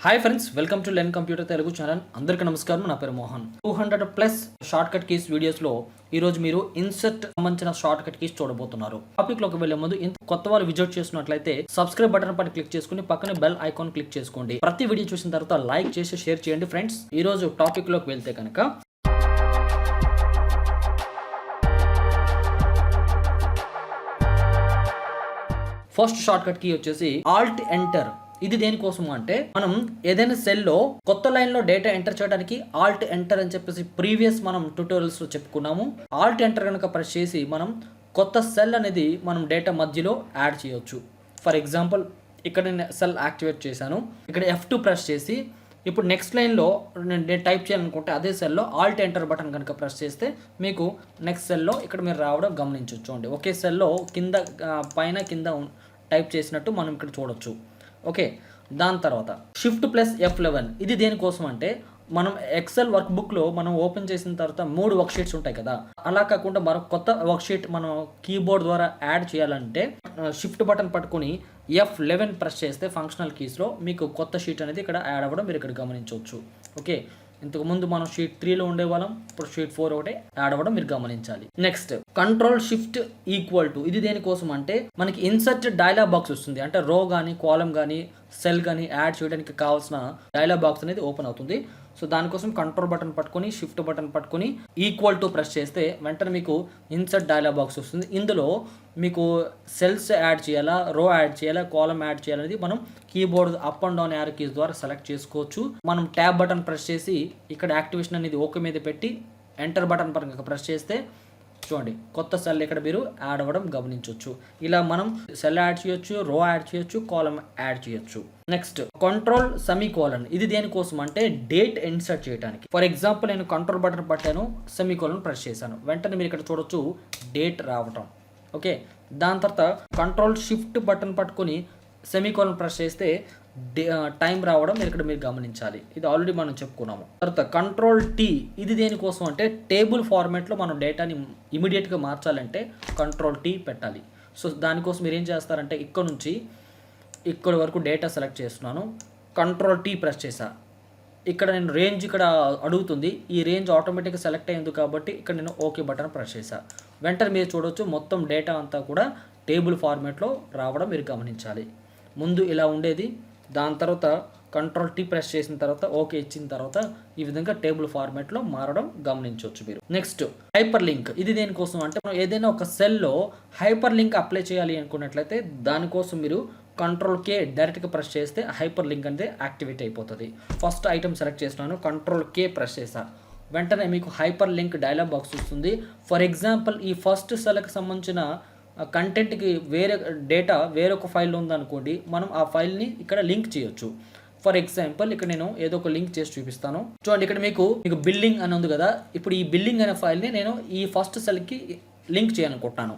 Hi friends, welcome to learn computer Telugu channel. అందరికీ నమస్కారం. నా పేరు మోహన్. 200+ షార్ట్ కట్ కీస్ వీడియోస్లో ఈరోజు మీరు ఇన్సర్ట్ సంబంధించిన షార్ట్ కట్ కీస్ చూడబోతున్నారు. టాపిక్లోకి వెళ్లే ముందు కొత్త వాళ్ళు విజిట్ చేస్తున్నట్లయితే సబ్స్క్రైబ్ బటన్ పైన క్లిక్ చేసుకుని పక్కనే బెల్ ఐకాన్ క్లిక్ చేసుకోండి. ప్రతి వీడియో చూసిన తర్వాత లైక్ చేసి షేర్ చేయండి. ఫ్రెండ్స్, ఈరోజు టాపిక్లోకి వెళ్తే కనుక ఫస్ట్ షార్ట్ కట్ కీ వచ్చేసి ఆల్ట్ ఎంటర్. ఇది దేనికోసం అంటే మనం ఏదైనా సెల్లో కొత్త లైన్లో డేటా ఎంటర్ చేయడానికి ఆల్ట్ ఎంటర్ అని చెప్పేసి ప్రీవియస్ మనం ట్యూటోరియల్స్లో చెప్పుకున్నాము. ఆల్ట్ ఎంటర్ కనుక ప్రెస్ చేసి మనం కొత్త సెల్ అనేది మనం డేటా మధ్యలో యాడ్ చేయొచ్చు. ఫర్ ఎగ్జాంపుల్, ఇక్కడ నేను సెల్ యాక్టివేట్ చేశాను. ఇక్కడ F2 ప్రెస్ చేసి ఇప్పుడు నెక్స్ట్ లైన్లో నేను టైప్ చేయాలనుకుంటే అదే సెల్లో ఆల్ట్ ఎంటర్ బటన్ కనుక ప్రెస్ చేస్తే మీకు నెక్స్ట్ సెల్లో ఇక్కడ మీరు రావడం గమనించవచ్చు. అండి, ఒకే సెల్లో కింద పైన కింద టైప్ చేసినట్టు మనం ఇక్కడ చూడొచ్చు. ఓకే, దాని తర్వాత Shift+F11. ఇది దేనికోసం అంటే మనం ఎక్సెల్ వర్క్ బుక్లో మనం ఓపెన్ చేసిన తర్వాత 3 వర్క్ షీట్స్ ఉంటాయి కదా, అలా కాకుండా మరొక కొత్త వర్క్ షీట్ మనం కీబోర్డ్ ద్వారా యాడ్ చేయాలంటే షిఫ్ట్ బటన్ పట్టుకుని F11 ప్రెస్ చేస్తే ఫంక్షనల్ కీస్లో మీకు కొత్త షీట్ అనేది ఇక్కడ యాడ్ అవ్వడం మీరు ఇక్కడ గమనించవచ్చు. ఓకే, ఇంతకుముందు మనం షీట్ 3లో ఉండేవాళ్ళం, ఇప్పుడు షీట్ 4 ఒకటే యాడ్ అవ్వడం మీరు గమనించాలి. Next Ctrl+Shift=. ఇది దేనికోసం అంటే మనకి ఇన్సర్ట్ డైలాగ్ బాక్స్ వస్తుంది. అంటే రో కానీ కాలమ్ కానీ సెల్ కానీ యాడ్ చేయడానికి కావాల్సిన డైలాగ్ బాక్స్ అనేది ఓపెన్ అవుతుంది. సో దానికోసం కంట్రోల్ బటన్ పట్టుకొని షిఫ్ట్ బటన్ పట్టుకొని =. ప్రెస్ చేస్తే వెంటనే మీకు ఇన్సర్ట్ డైలాగ్ బాక్స్ వస్తుంది. ఇందులో మీకు సెల్స్ యాడ్ చేయాలా, రో యాడ్ చేయాలా, కాలమ్ యాడ్ చేయాలనేది మనం keyboard up and down arrow keys ద్వారా సెలెక్ట్ చేసుకోవచ్చు. మనం ట్యాబ్ బటన్ ప్రెస్ చేసి ఇక్కడ యాక్టివేషన్ అనేది ఓకే మీద పెట్టి ఎంటర్ బటన్ పక్కన ప్రెస్ చేస్తే చూడండి కొత్త సెల్ ఇక్కడ మీరు యాడ్ అవ్వడం గమనించవచ్చు. ఇలా మనం సెల్ యాడ్ చేయొచ్చు, రో యాడ్ చేయొచ్చు, కాలమ్ యాడ్ చేయొచ్చు. Next Ctrl::. ఇది దేనికోసం అంటే డేట్ ఇన్సర్ట్ చేయడానికి. ఫర్ ఎగ్జాంపుల్, నేను కంట్రోల్ బటన్ పట్టాను, సెమీకోలన్ ప్రెస్ చేశాను, వెంటనే మీరు ఇక్కడ చూడొచ్చు డేట్ రావటం. ఓకే, దాని తర్వాత Ctrl+Shift బటన్ పట్టుకొని సెమీకోలన్ ప్రెస్ చేస్తే టైం రావడం ఇక్కడ మీరు గమనించాలి. ఇది ఆల్రెడీ మనం చెప్పుకున్నాము. తర్వాత Ctrl+T. ఇది దేనికోసం అంటే టేబుల్ ఫార్మాట్లో మనం డేటాని ఇమీడియట్గా మార్చాలంటే Ctrl+T పెట్టాలి. సో దానికోసం మీరు ఏం చేస్తారంటే ఇక్కడ నుంచి ఇక్కడ వరకు డేటా సెలెక్ట్ చేస్తున్నాను, Ctrl+T ప్రెస్ చేసా. ఇక్కడ నేను రేంజ్ ఇక్కడ అడుగుతుంది, ఈ రేంజ్ ఆటోమేటిక్గా సెలెక్ట్ అయ్యింది కాబట్టి ఇక్కడ నేను ఓకే బటన్ ప్రెస్ చేసా. వెంటనే మీరు చూడవచ్చు మొత్తం డేటా అంతా కూడా టేబుల్ ఫార్మాట్లో రావడం మీరు గమనించాలి. ముందు ఇలా ఉండేది, దాని తర్వాత Ctrl+T ప్రెస్ చేసిన తర్వాత ఓకే ఇచ్చిన తర్వాత ఈ విధంగా టేబుల్ ఫార్మాట్లో మారడం గమనించవచ్చు మీరు. Next hyper link. ఇది దేనికోసం అంటే మనం ఏదైనా ఒక సెల్లో హైపర్ లింక్ అప్లై చేయాలి అనుకున్నట్లయితే దానికోసం మీరు Ctrl+K డైరెక్ట్గా ప్రెస్ చేస్తే హైపర్ లింక్ అనేది యాక్టివేట్ అయిపోతుంది. ఫస్ట్ ఐటమ్ సెలెక్ట్ చేస్తున్నాను, Ctrl+K ప్రెస్ చేసా, వెంటనే మీకు హైపర్ లింక్ డైలాగ్ బాక్స్ వస్తుంది. ఫర్ ఎగ్జాంపుల్, ఈ ఫస్ట్ సెల్కి సంబంధించిన కంటెంట్కి వేరే డేటా వేరొక ఫైల్లో ఉందనుకోండి, మనం ఆ ఫైల్ని ఇక్కడ లింక్ చేయొచ్చు. ఫర్ ఎగ్జాంపుల్, ఇక్కడ నేను ఏదో ఒక లింక్ చేసి చూపిస్తాను. చూడండి, ఇక్కడ మీకు బిల్డింగ్ అని ఉంది కదా, ఇప్పుడు ఈ బిల్డింగ్ అనే ఫైల్ని నేను ఈ ఫస్ట్ సెల్కి లింక్ చేయాలనుకుంటున్నాను.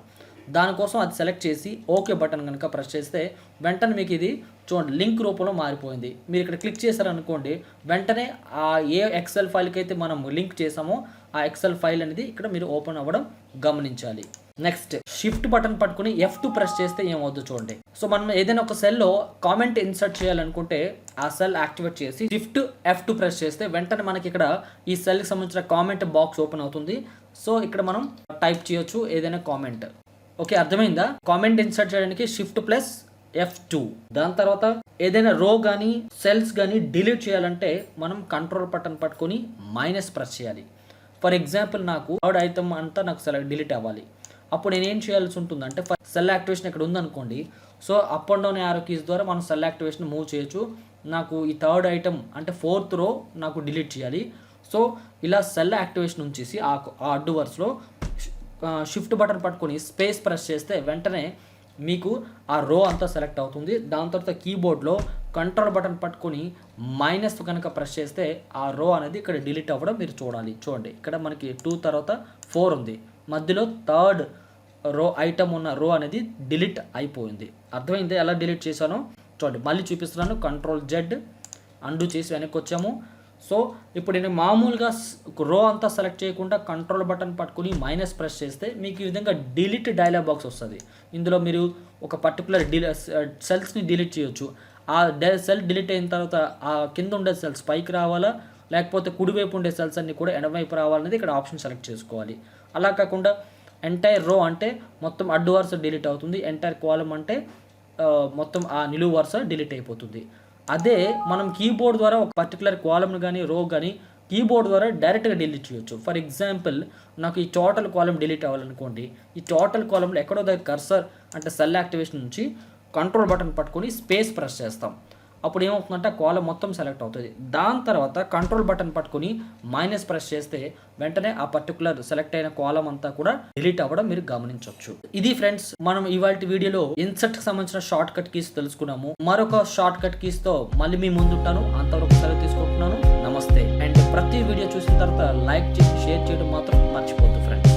దానికోసం అది సెలెక్ట్ చేసి ఓకే బటన్ కనుక ప్రెస్ చేస్తే వెంటనే మీకు ఇది చూడండి లింక్ రూపంలో మారిపోయింది. మీరు ఇక్కడ క్లిక్ చేశారనుకోండి, వెంటనే ఆ ఏ ఎక్సెల్ ఫైల్కి అయితే మనం లింక్ చేసామో ఆ ఎక్సెల్ ఫైల్ అనేది ఇక్కడ మీరు ఓపెన్ అవ్వడం గమనించాలి. నెక్స్ట్ షిఫ్ట్ బటన్ పట్టుకుని F2 ప్రెస్ చేస్తే ఏమవుద్దు చూడండి. సో మనం ఏదైనా ఒక సెల్లో కామెంట్ ఇన్సర్ట్ చేయాలనుకుంటే ఆ సెల్ యాక్టివేట్ చేసి F2 ప్రెస్ చేస్తే వెంటనే మనకి ఇక్కడ ఈ సెల్కి సంబంధించిన కామెంట్ బాక్స్ ఓపెన్ అవుతుంది. సో ఇక్కడ మనం టైప్ చేయొచ్చు ఏదైనా కామెంట్. ఓకే, అర్థమైందా? కామెంట్ ఇన్సర్ట్ చేయడానికి Shift+F2. దాని తర్వాత ఏదైనా రో కానీ సెల్స్ కానీ డిలీట్ చేయాలంటే మనం కంట్రోల్ బటన్ పట్టుకొని మైనస్ ప్రెస్ చేయాలి. ఫర్ ఎగ్జాంపుల్, నాకు థర్డ్ ఐటమ్ అంతా నాకు డిలీట్ అవ్వాలి. అప్పుడు నేను ఏం చేయాల్సి ఉంటుంది అంటే సెల్ యాక్టివేషన్ ఇక్కడ ఉందనుకోండి, so up and down arrow keys ద్వారా మనం సెల్ యాక్టివేషన్ మూవ్ చేయొచ్చు. నాకు ఈ థర్డ్ ఐటమ్ అంటే 4th రో నాకు డిలీట్ చేయాలి. సో ఇలా సెల్ యాక్టివేషన్ ఉంచేసి ఆ అడ్డు వరుసలో షిఫ్ట్ బటన్ పట్టుకొని స్పేస్ ప్రెస్ చేస్తే వెంటనే మీకు ఆ రో అంతా సెలెక్ట్ అవుతుంది. దాని తర్వాత కీబోర్డ్లో కంట్రోల్ బటన్ పట్టుకొని మైనస్ కనుక ప్రెస్ చేస్తే ఆ రో అనేది ఇక్కడ డిలీట్ అవ్వడం మీరు చూడాలి. చూడండి, ఇక్కడ మనకి 2 తర్వాత 4 ఉంది, మధ్యలో థర్డ్ రో ఐటమ్ ఉన్న రో అనేది డిలీట్ అయిపోయింది. అర్థమైంది ఎలా డిలీట్ చేశానో? చూడండి, మళ్ళీ చూపిస్తున్నాను. Ctrl+Z అండు చేసి వెనక్కి వచ్చాము. సో ఇప్పుడు నేను మామూలుగా రో అంతా సెలెక్ట్ చేయకుండా కంట్రోల్ బటన్ పట్టుకుని మైనస్ ప్రెస్ చేస్తే మీకు ఈ విధంగా డిలీట్ డైలాగ్ బాక్స్ వస్తుంది. ఇందులో మీరు ఒక పర్టికులర్ సెల్స్ని డిలీట్ చేయొచ్చు. ఆ సెల్ డిలీట్ అయిన తర్వాత ఆ కింద ఉండే సెల్స్ పైకి రావాలా, లేకపోతే కుడివైపు ఉండే సెల్స్ అన్నీ కూడా ఎడమవైపు రావాలనేది ఇక్కడ ఆప్షన్ సెలెక్ట్ చేసుకోవాలి. అలా కాకుండా ఎంటైర్ రో అంటే మొత్తం అడ్డు వరుస డిలీట్ అవుతుంది, ఎంటైర్ కాలమ్ అంటే మొత్తం ఆ నిలువు వరుస డిలీట్ అయిపోతుంది. అదే మనం కీబోర్డ్ ద్వారా ఒక పర్టికులర్ కాలమ్ని కానీ రో కానీ కీబోర్డ్ ద్వారా డైరెక్ట్గా డిలీట్ చేయొచ్చు. ఫర్ ఎగ్జాంపుల్ నాకు ఈ టోటల్ కాలమ్ డిలీట్ అవ్వాలనుకోండి, ఈ టోటల్ కాలమ్లో ఎక్కడో దగ్గర కర్సర్ అంటే సెల్ యాక్టివేషన్ నుంచి కంట్రోల్ బటన్ పట్టుకొని స్పేస్ ప్రెస్ చేస్తాం. అప్పుడు ఏమవుతుందంటే ఆ కాలం మొత్తం సెలెక్ట్ అవుతుంది. దాని తర్వాత కంట్రోల్ బటన్ పట్టుకొని మైనస్ ప్రెస్ చేస్తే వెంటనే ఆ పర్టికులర్ సెలెక్ట్ అయిన కాలం అంతా కూడా డిలీట్ అవ్వడం మీరు గమనించవచ్చు. ఇది ఫ్రెండ్స్, మనం ఇవాళ వీడియోలో ఇన్సర్ట్ కి సంబంధించిన షార్ట్ కట్ కీస్ తెలుసుకున్నాము. మరొక షార్ట్ కట్ కీస్ తో మళ్ళీ మీ ముందుంటాను. అంతవరకు సెలవు తీసుకుంటున్నాను. నమస్తే. అండ్ ప్రతి వీడియో చూసిన తర్వాత లైక్ చేసి షేర్ చేయడం మాత్రం మర్చిపోద్దు ఫ్రెండ్స్.